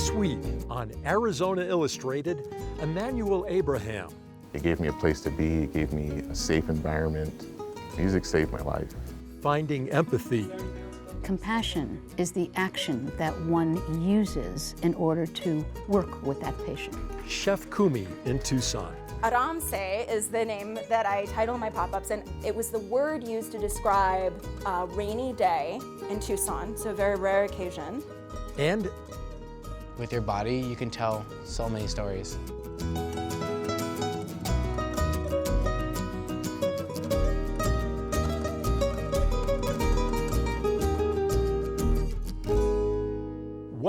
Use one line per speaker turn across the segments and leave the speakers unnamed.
This week on Arizona Illustrated, Immanuel Abraham.
It gave me a place to be, it gave me a safe environment. Music saved my life.
Finding empathy.
Compassion is the action that one uses in order to work with that patient.
Chef Kumi in Tucson.
Aramse is the name that I title my pop-ups, and it was the word used to describe a rainy day in Tucson, so a very rare occasion.
And
with your body, you can tell so many stories.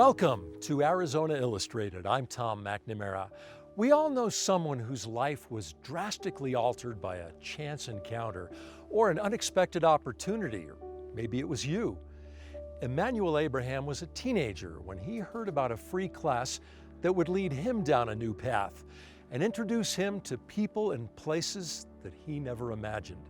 welcome to Arizona Illustrated. I'm Tom McNamara. We all know someone whose life was drastically altered by a chance encounter or an unexpected opportunity, or maybe it was you. Immanuel Abraham was a teenager when he heard about a free class that would lead him down a new path and introduce him to people and places that he never imagined.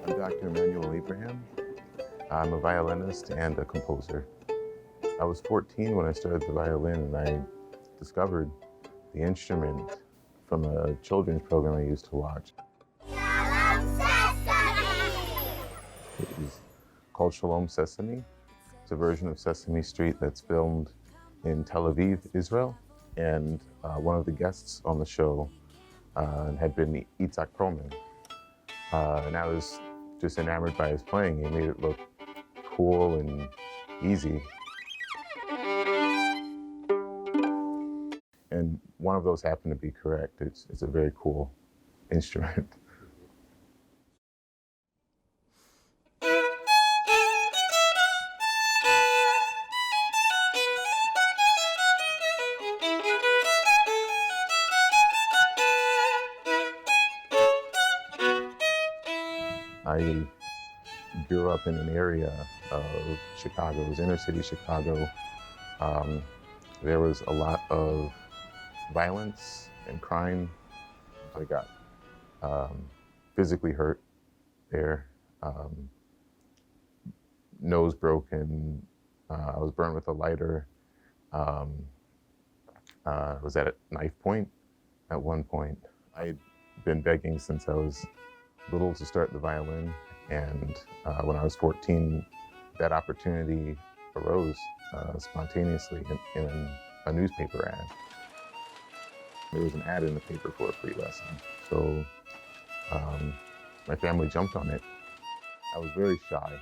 I'm Dr. Immanuel Abraham. I'm a violinist and a composer. I was 14 when I started the violin, and I discovered the instrument from a children's program I used to watch. It was called Shalom Sesame. It's a version of Sesame Street that's filmed in Tel Aviv, Israel. And one of the guests on the show had been Itzhak Perlman. And I was just enamored by his playing. He made it look cool and easy. And one of those happened to be correct. It's a very cool instrument. I grew up in an area of Chicago, it was inner city Chicago. There was a lot of violence and crime. I got physically hurt there, nose broken, I was burned with a lighter, I was at a knife point at one point. I'd been begging since I was little to start the violin, and when I was 14, that opportunity arose spontaneously in a newspaper ad. There was an ad in the paper for a free lesson, so my family jumped on it. I was very shy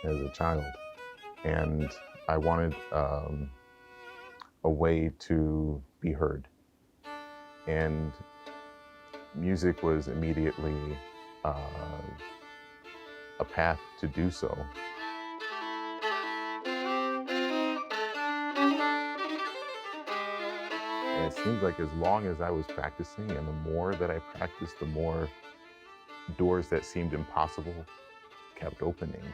as a child, and I wanted a way to be heard, and music was immediately a path to do so. And it seemed like as long as I was practicing, and the more that I practiced, the more doors that seemed impossible kept opening.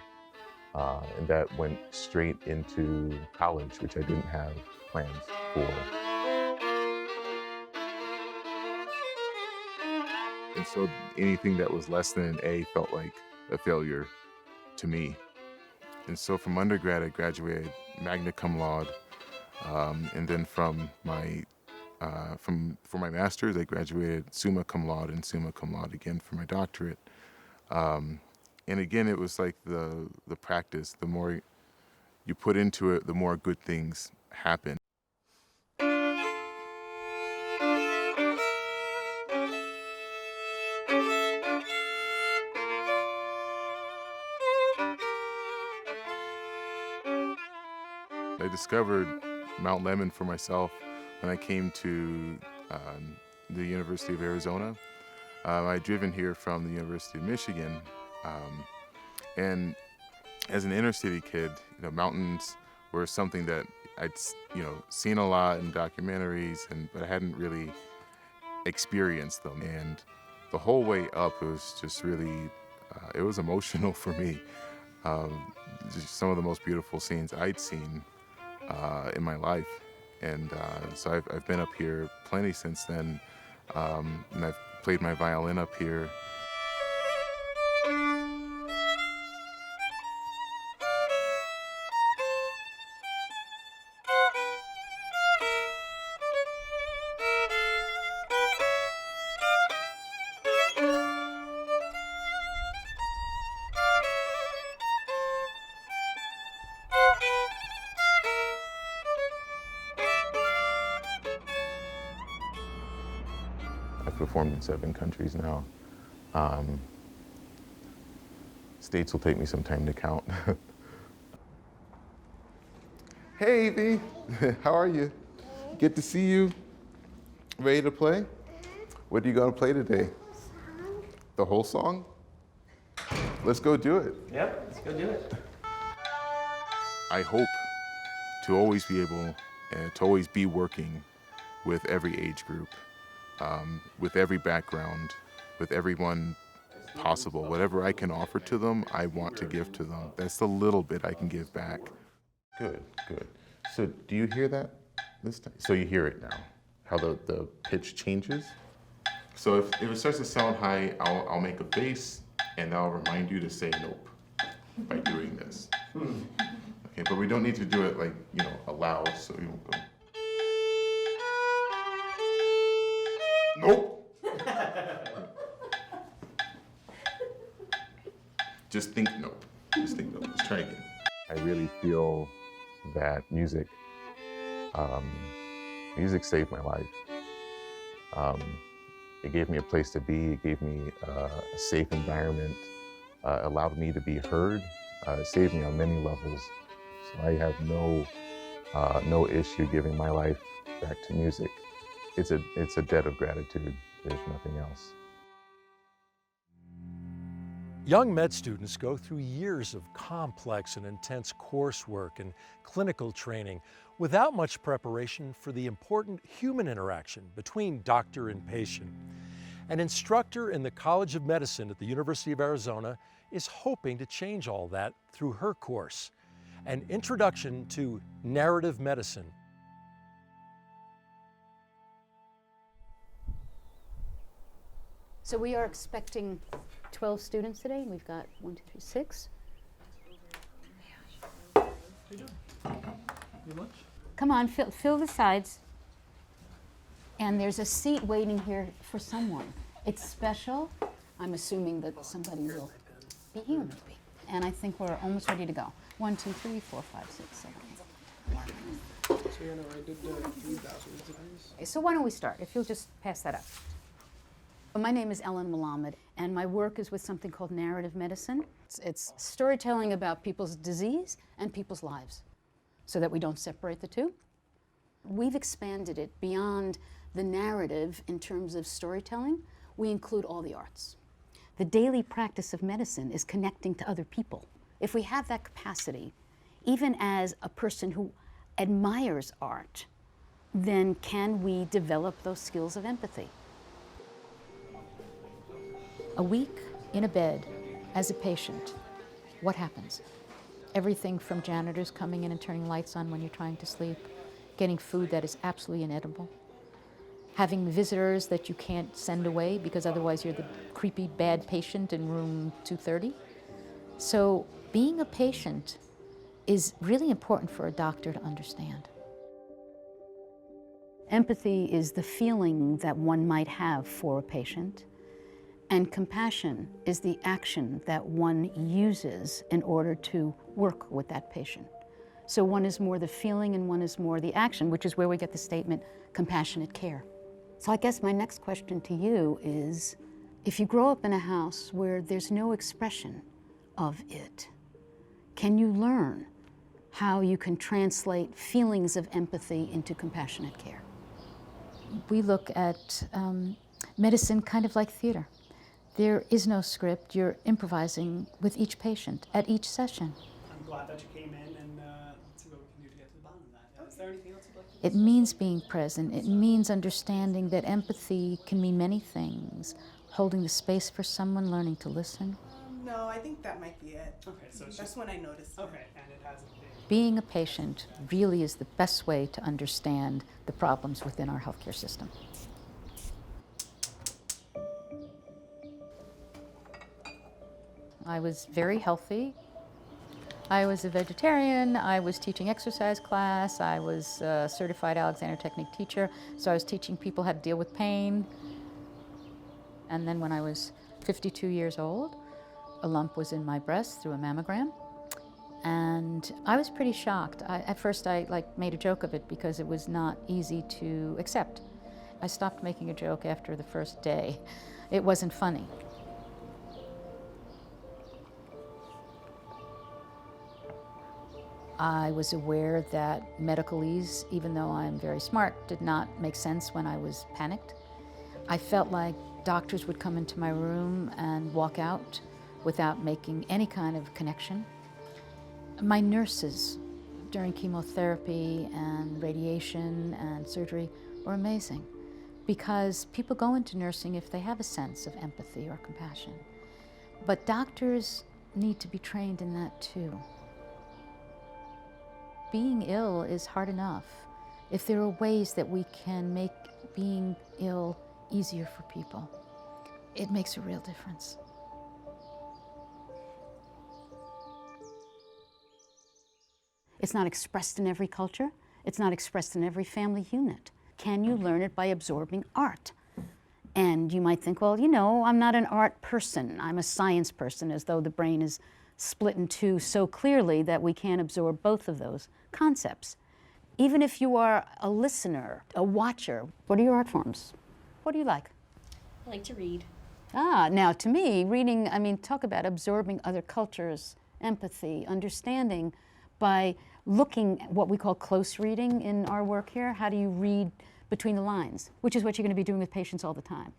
And that went straight into college, which I didn't have plans for. And so anything that was less than an A felt like a failure to me. And so from undergrad, I graduated magna cum laude. And then for my master's, I graduated summa cum laude and summa cum laude again for my doctorate. And again, it was like the practice. The more you put into it, the more good things happen. I discovered Mount Lemmon for myself when I came to the University of Arizona. I'd driven here from the University of Michigan, and as an inner city kid, mountains were something that I'd seen a lot in documentaries, but I hadn't really experienced them. And the whole way up, it was just really, it was emotional for me. Just some of the most beautiful scenes I'd seen in my life. And so I've been up here plenty since then, and I've played my violin up here. I've performed in 7 countries now. States will take me some time to count. Hey, Evie, how are you? Good to see you. Ready to play? What are you gonna play today? The whole song? Let's go do it.
Yep, let's go do it.
I hope to always be able to always be working with every age group, with every background, with everyone possible. Whatever I can offer to them, I want to give to them. That's the little bit I can give back. Good, good. So do you hear that this time? So you hear it now, how the pitch changes? So if it starts to sound high, I'll make a bass, and I'll remind you to say nope by doing this. Okay, but we don't need to do it like, aloud, so you won't go. Nope. Just think nope. Just think nope. Let's try again. I really feel that music saved my life. It gave me a place to be. It gave me a safe environment. Allowed me to be heard. It saved me on many levels. So I have no issue giving my life back to music. It's a debt of gratitude. There's nothing else.
Young med students go through years of complex and intense coursework and clinical training without much preparation for the important human interaction between doctor and patient. An instructor in the College of Medicine at the University of Arizona is hoping to change all that through her course, An Introduction to Narrative Medicine.
So we are expecting 12 students today. We've got 1, 2, 3, 6. Come on, fill the sides. And there's a seat waiting here for someone. It's special. I'm assuming that somebody will be here maybe. And I think we're almost ready to go. 1, 2, 3, 4, 5, 6, 7, 8.
So I did 3,000 degrees.
Okay, so why don't we start? If you'll just pass that up. My name is Ellen Malamed, and my work is with something called narrative medicine. It's storytelling about people's disease and people's lives, so that we don't separate the two. We've expanded it beyond the narrative in terms of storytelling. We include all the arts. The daily practice of medicine is connecting to other people. If we have that capacity, even as a person who admires art, then can we develop those skills of empathy? A week in a bed as a patient, what happens? Everything from janitors coming in and turning lights on when you're trying to sleep, getting food that is absolutely inedible, having visitors that you can't send away because otherwise you're the creepy bad patient in room 230. So being a patient is really important for a doctor to understand. Empathy is the feeling that one might have for a patient. And compassion is the action that one uses in order to work with that patient. So one is more the feeling and one is more the action, which is where we get the statement, compassionate care. So I guess my next question to you is, if you grow up in a house where there's no expression of it, can you learn how you can translate feelings of empathy into compassionate care? We look at medicine kind of like theater. There is no script. You're improvising with each patient at each session.
I'm glad that you came in and see what we can do to get to the bottom of that. Is there anything else you'd like to
It means being present. It means understanding that empathy can mean many things. Holding the space for someone, learning to listen.
No, I think that might be it.
Okay, so it's
That's
just,
when I noticed.
okay, and it hasn't been
Being a patient really is the best way to understand the problems within our healthcare system. I was very healthy. I was a vegetarian, I was teaching exercise class, I was a certified Alexander Technique teacher, so I was teaching people how to deal with pain. And then when I was 52 years old, a lump was in my breast through a mammogram. And I was pretty shocked. At first I made a joke of it because it was not easy to accept. I stopped making a joke after the first day. It wasn't funny. I was aware that medicalese, even though I'm very smart, did not make sense when I was panicked. I felt like doctors would come into my room and walk out without making any kind of connection. My nurses during chemotherapy and radiation and surgery were amazing because people go into nursing if they have a sense of empathy or compassion. But doctors need to be trained in that too. Being ill is hard enough. If there are ways that we can make being ill easier for people, it makes a real difference. It's not expressed in every culture. It's not expressed in every family unit. Can you learn it by absorbing art? And you might think, well, you know, I'm not an art person. I'm a science person, as though the brain is split in two so clearly that we can't absorb both of those concepts. Even if you are a listener, a watcher, what are your art forms? What do you like?
I like to read.
Now to me, reading, I mean, talk about absorbing other cultures, empathy, understanding by looking at what we call close reading in our work here. How do you read between the lines, which is what you're going to be doing with patients all the time.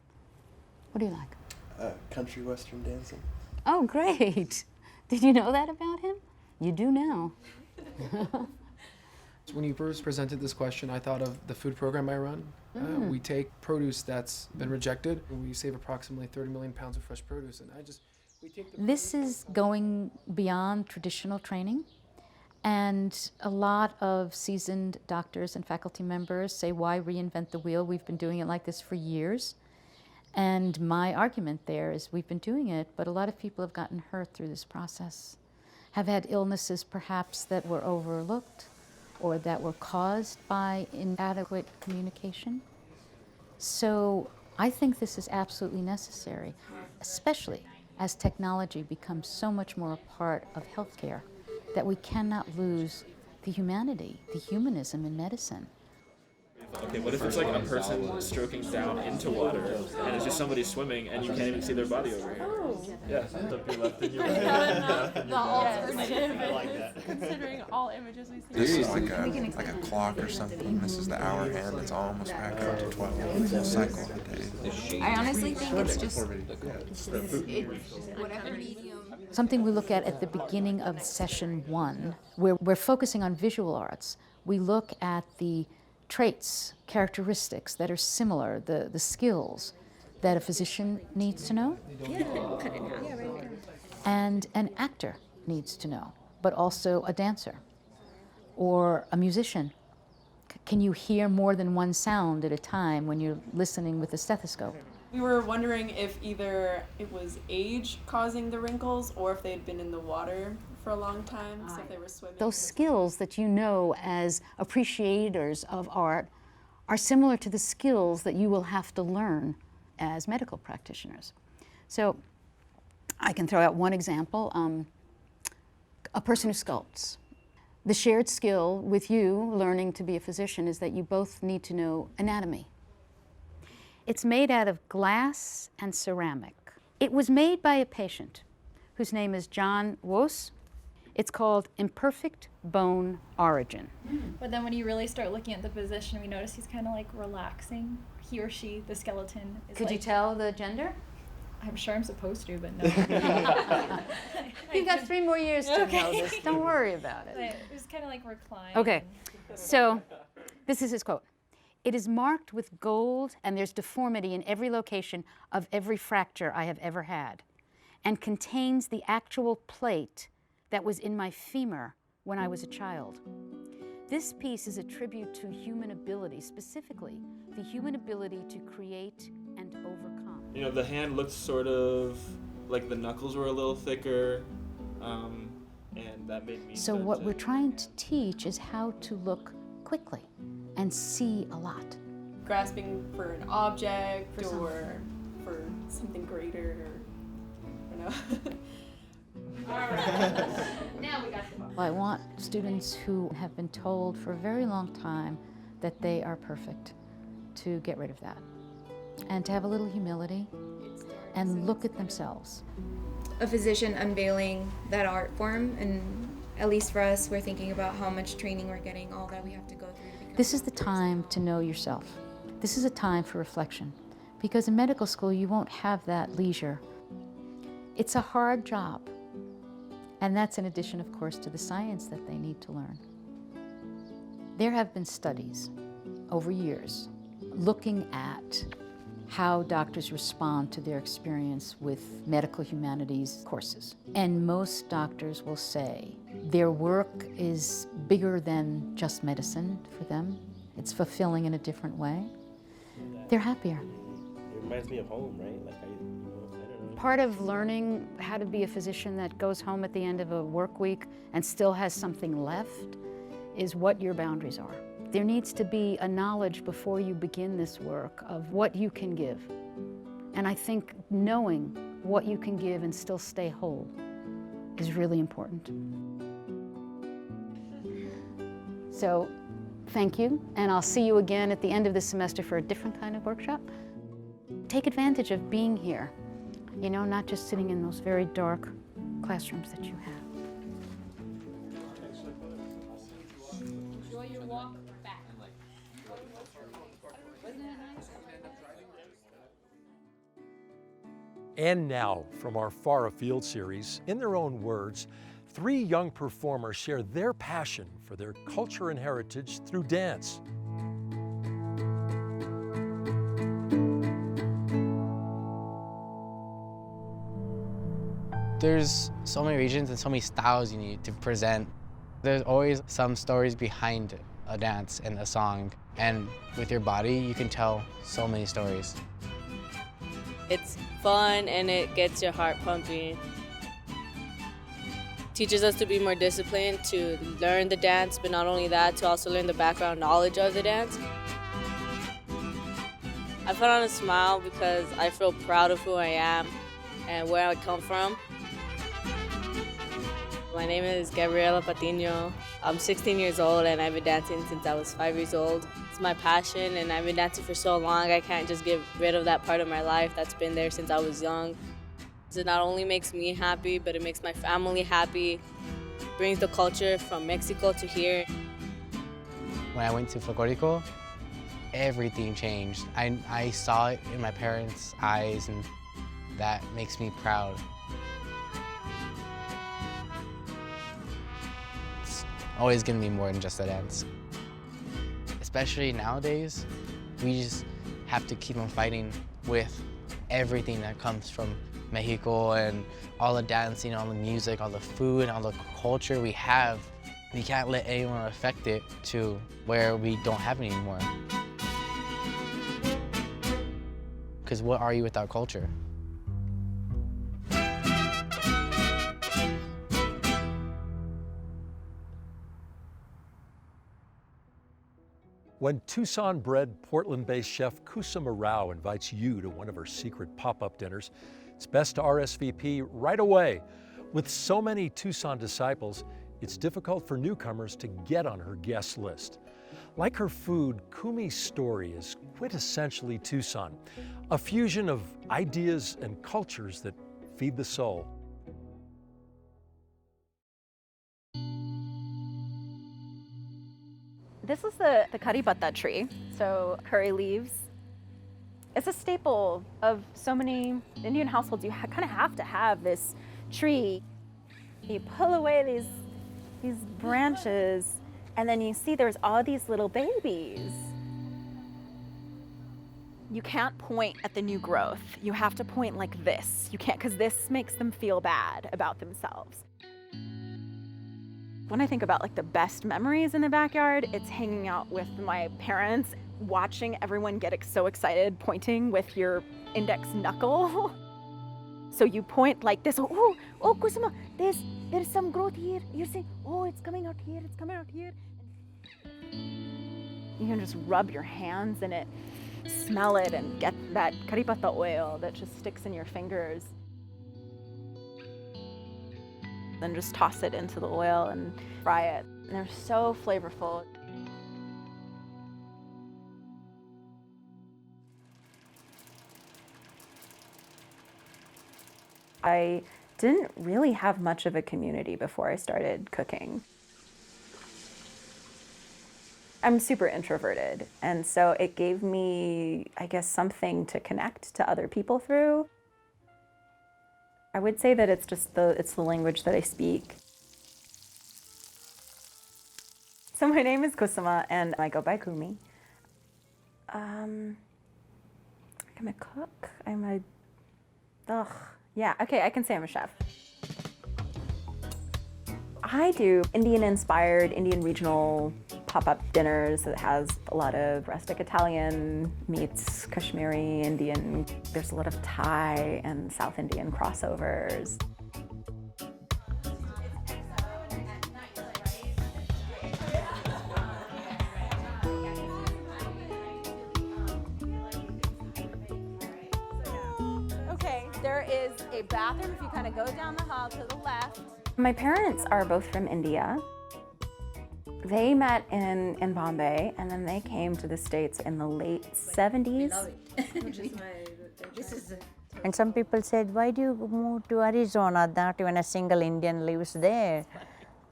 What do you like?
Country western dancing.
Oh, great. Did you know that about him? You do now.
When you first presented this question, I thought of the food program I run. We take produce that's been rejected, and we save approximately 30 million pounds of fresh produce. And we take the
This is going beyond traditional training. And a lot of seasoned doctors and faculty members say, why reinvent the wheel? We've been doing it like this for years. And my argument there is we've been doing it, but a lot of people have gotten hurt through this process, have had illnesses perhaps that were overlooked or that were caused by inadequate communication. So I think this is absolutely necessary, especially as technology becomes so much more a part of healthcare, that we cannot lose the humanity, the humanism in medicine.
Okay, what if it's like a person stroking down into water and it's just somebody swimming and you can't even see their body over here? Yeah.
The alternative.
I like that.
Considering all images we see.
This is like a clock or something. This is the hour hand. It's almost back up to 12. Full cycle of the day.
I honestly think it's just whatever medium.
Something we look at the beginning of session 1, where we're focusing on visual arts. We look at the traits, characteristics that are similar, the skills that a physician needs to know, and an actor needs to know, but also a dancer or a musician. Can you hear more than one sound at a time when you're listening with a stethoscope?
We were wondering if either it was age causing the wrinkles or if they'd been in the water for a long time, so if they were swimming.
Those skills that you know as appreciators of art are similar to the skills that you will have to learn as medical practitioners. So I can throw out one example, a person who sculpts. The shared skill with you learning to be a physician is that you both need to know anatomy. It's made out of glass and ceramic. It was made by a patient whose name is John Woos. It's called Imperfect Bone Origin.
But then when you really start looking at the position, we notice he's kind of like relaxing. He or she, the skeleton, is
Could you tell the gender?
I'm sure I'm supposed to, but no.
You've got 3 more years to know this. Don't worry about it.
But it was kind of like reclined.
Okay, so this is his quote. It is marked with gold, and there's deformity in every location of every fracture I have ever had, and contains the actual plate that was in my femur when I was a child. This piece is a tribute to human ability, specifically the human ability to create and overcome.
You know, the hand looked sort of like the knuckles were a little thicker, and that made me.
So what we're trying to teach is how to look quickly and see a lot.
Grasping for an object or for something greater, or, I don't know.
All right. Now we got the book.
I want students who have been told for a very long time that they are perfect to get rid of that and to have a little humility and look at themselves.
A physician unveiling that art form, and at least for us, we're thinking about how much training we're getting, all that we have to go through to become.
This is the time to know yourself. This is a time for reflection, because in medical school you won't have that leisure. It's a hard job, and that's in addition, of course, to the science that they need to learn. There have been studies over years looking at how doctors respond to their experience with medical humanities courses. And most doctors will say their work is bigger than just medicine for them. It's fulfilling in a different way. They're happier.
It reminds me of home, right? Like I don't know.
Part of learning how to be a physician that goes home at the end of a work week and still has something left is what your boundaries are. There needs to be a knowledge before you begin this work of what you can give. And I think knowing what you can give and still stay whole is really important. So, thank you, and I'll see you again at the end of this semester for a different kind of workshop. Take advantage of being here, you know, not just sitting in those very dark classrooms that you have.
Enjoy your walk back.
And now, from our Far Afield series, in their own words, 3 young performers share their passion for their culture and heritage through dance.
There's so many regions and so many styles you need to present. There's always some stories behind a dance and a song, and with your body, you can tell so many stories.
It's fun and it gets your heart pumping. Teaches us to be more disciplined, to learn the dance, but not only that, to also learn the background knowledge of the dance. I put on a smile because I feel proud of who I am and where I come from. My name is Gabriela Patiño. I'm 16 years old and I've been dancing since I was 5 years old. It's my passion and I've been dancing for so long, I can't just get rid of that part of my life that's been there since I was young. It not only makes me happy, but it makes my family happy. It brings the culture from Mexico to here.
When I went to Folklórico, everything changed. I saw it in my parents' eyes, and that makes me proud. It's always gonna be more than just a dance. Especially nowadays, we just have to keep on fighting with everything that comes from Mexico and all the dancing, all the music, all the food, all the culture we have. We can't let anyone affect it to where we don't have it anymore. Because what are you without culture?
When Tucson-bred, Portland-based chef Kusama Rao invites you to one of her secret pop-up dinners, it's best to RSVP right away. With so many Tucson disciples, it's difficult for newcomers to get on her guest list. Like her food, Kumi's story is quintessentially Tucson, a fusion of ideas and cultures that feed the soul.
This is the curry patta tree, so curry leaves. It's a staple of so many Indian households. You kind of have to have this tree. You pull away these branches, and then you see there's all these little babies. You can't point at the new growth. You have to point like this. You can't, because this makes them feel bad about themselves. When I think about like the best memories in the backyard, it's hanging out with my parents, watching everyone get so excited, pointing with your index knuckle. So you point like this, oh, Kusuma, there's some growth here. You're saying, oh, it's coming out here, it's coming out here. You can just rub your hands in it, smell it, and get that karipata oil that just sticks in your fingers. Then just toss it into the oil and fry it. And they're so flavorful. I didn't really have much of a community before I started cooking. I'm super introverted, and so it gave me, I guess, something to connect to other people through. I would say that it's the language that I speak. So my name is Kusuma, and I go by Kumi. I'm a cook. Yeah, okay, I can say I'm a chef. I do Indian-inspired, Indian regional pop-up dinners that has a lot of rustic Italian meets Kashmiri Indian. There's a lot of Thai and South Indian crossovers. Okay, there is a bathroom if you kind of go down the hall to the left. My parents are both from India. They met in Bombay, and then they came to the States in the late 70s.
And some people said, why do you move to Arizona? Not even a single Indian lives there.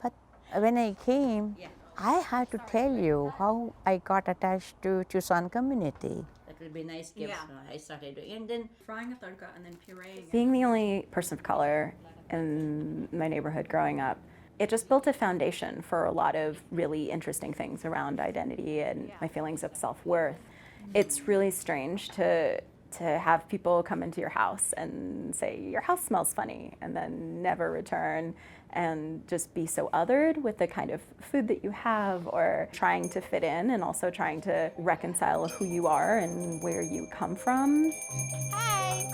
But when I came, I had to tell you how I got attached to Tucson community.
That will be nice gift. I started doing, and then frying a tadka and then pureeing.
Being the only person of color in my neighborhood growing up, it just built a foundation for a lot of really interesting things around identity and my feelings of self-worth. It's really strange to have people come into your house and say, your house smells funny, and then never return, and just be so othered with the kind of food that you have, or trying to fit in and also trying to reconcile who you are and where you come from. Hi!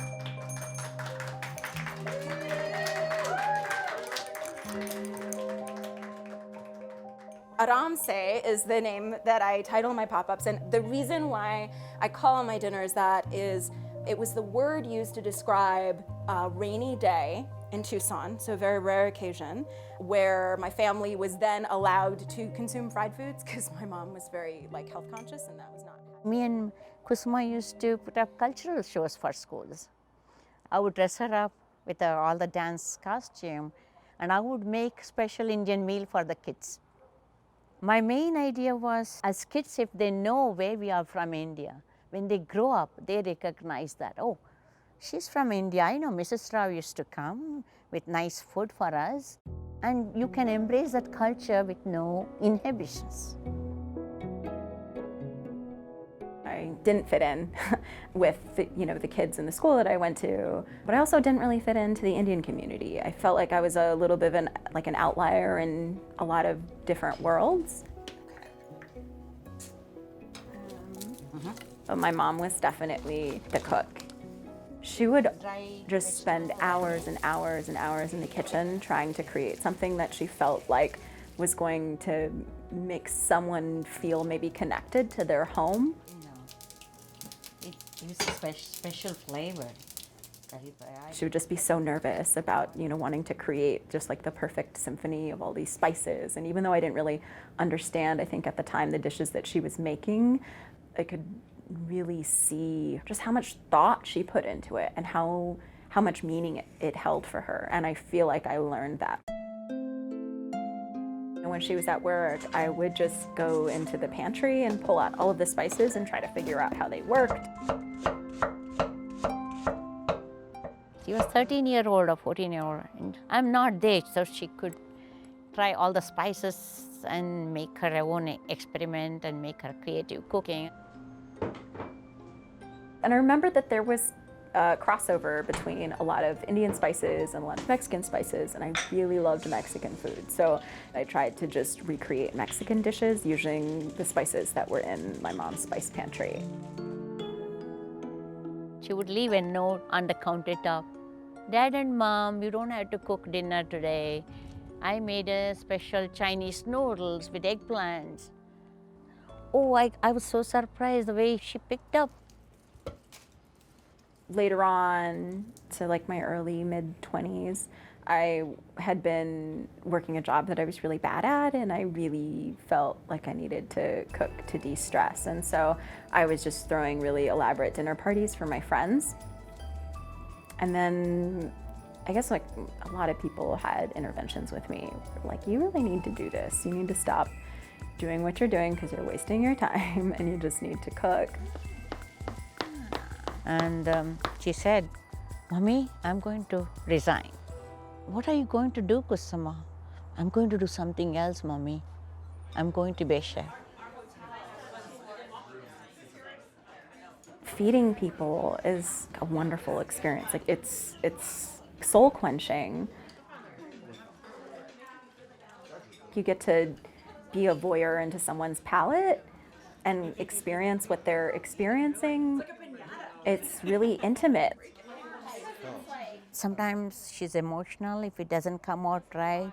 Aramse is the name that I title my pop-ups, and the reason why I call on my dinners that is it was the word used to describe a rainy day in Tucson, so a very rare occasion, where my family was then allowed to consume fried foods because my mom was very health conscious, and that was not.
Me and Kusuma used to put up cultural shows for schools. I would dress her up with all the dance costume, and I would make special Indian meal for the kids. My main idea was, as kids, if they know where we are from India, when they grow up, they recognize that, oh, she's from India. I know Mrs. Rao used to come with nice food for us. And you can embrace that culture with no inhibitions.
I didn't fit in with the kids in the school that I went to, but I also didn't really fit into the Indian community. I felt like I was a little bit of an outlier in a lot of different worlds. But my mom was definitely the cook. She would just spend hours and hours and hours in the kitchen trying to create something that she felt like was going to make someone feel maybe connected to their home.
It was a special flavor.
She would just be so nervous about, wanting to create just the perfect symphony of all these spices. And even though I didn't really understand, I think at the time, the dishes that she was making, I could really see just how much thought she put into it and how much meaning it held for her. And I feel like I learned that. When she was at work, I would just go into the pantry and pull out all of the spices and try to figure out how they worked.
She was 13-year-old or 14-year-old, and I'm not there, so she could try all the spices and make her own experiment and make her creative cooking.
And I remember that there was a crossover between a lot of Indian spices and a lot of Mexican spices, and I really loved Mexican food. So I tried to just recreate Mexican dishes using the spices that were in my mom's spice pantry.
She would leave a note on the countertop. Dad and Mom, you don't have to cook dinner today. I made a special Chinese noodles with eggplants. Oh, I was so surprised the way she picked up.
Later on, to like my early mid-20s, I had been working a job that I was really bad at, and I really felt like I needed to cook to de-stress. And so I was just throwing really elaborate dinner parties for my friends. And then I guess like a lot of people had interventions with me, like, you really need to do this. You need to stop doing what you're doing because you're wasting your time, and you just need to cook.
And she said, Mommy, I'm going to resign. What are you going to do, Kusama? I'm going to do something else, Mommy. I'm going to be a chef.
Feeding people is a wonderful experience. Like it's soul quenching. You get to be a voyeur into someone's palate and experience what they're experiencing. It's really intimate.
Sometimes she's emotional if it doesn't come out right.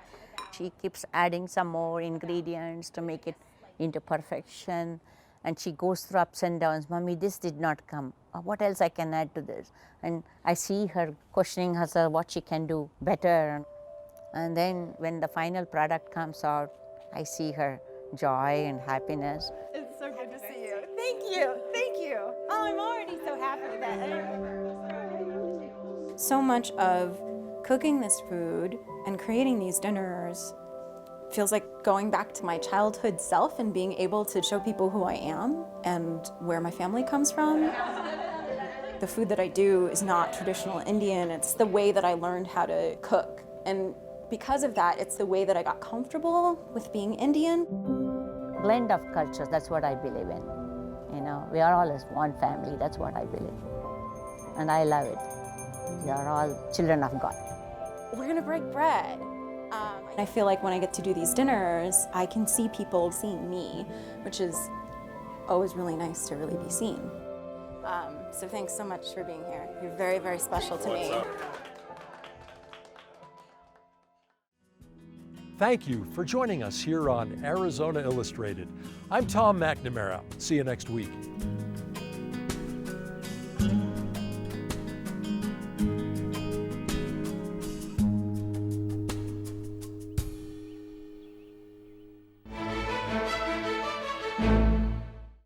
She keeps adding some more ingredients to make it into perfection. And she goes through ups and downs. Mommy, this did not come. What else I can add to this? And I see her questioning herself what she can do better. And then when the final product comes out, I see her joy and happiness.
It's so good to see you. Thank you. Thank you. Oh, I'm already so happy with that. So much of cooking this food and creating these dinners feels like going back to my childhood self and being able to show people who I am and where my family comes from. The food that I do is not traditional Indian. It's the way that I learned how to cook. And because of that, it's the way that I got comfortable with being Indian.
Blend of cultures, that's what I believe in. You know, we are all as one family, that's what I believe. And I love it. We are all children of God.
We're gonna break bread. I feel like when I get to do these dinners, I can see people seeing me, which is always really nice to really be seen. So thanks so much for being here. You're very, very special to me.
Thank you for joining us here on Arizona Illustrated. I'm Tom McNamara. See you next week.